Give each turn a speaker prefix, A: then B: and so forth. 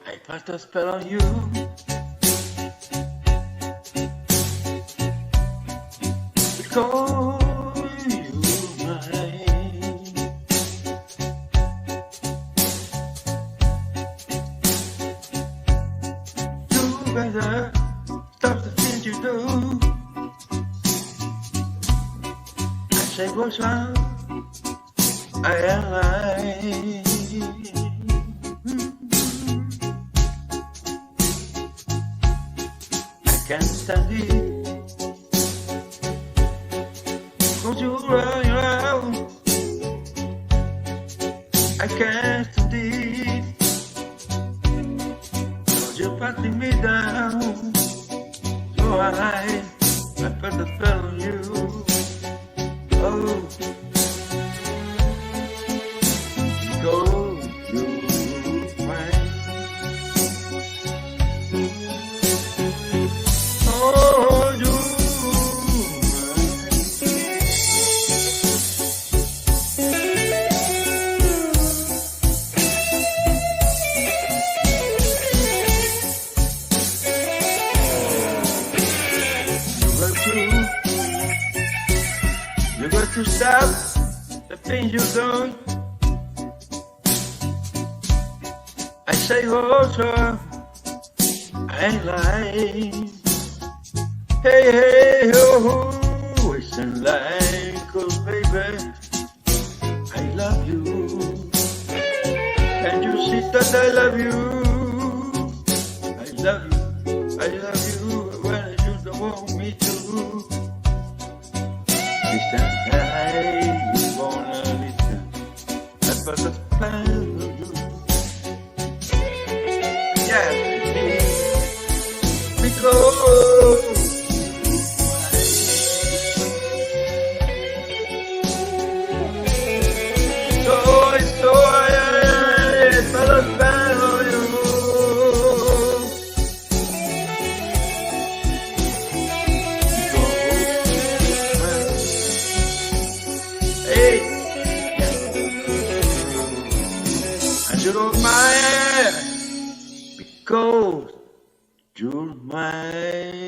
A: I put a spell on you. Because you're mine. You better stop the things you do. I say what's wrong, I am lying. I can't stand it. Cause you run around, I can't stand it. Cause you're patting me down. So I put the spell on you. Oh, go you mine. Oh, you you got to stop the things you do. I say also, I ain't lying. Hey, hey, oh, it's in line, cause baby, I love you. Can you see that I love you? I love you when you don't want me to. This time I wanna listen, I put a plan on you. Yeah, because so I put a plan on you. Hey, and you don't mind because you're mine.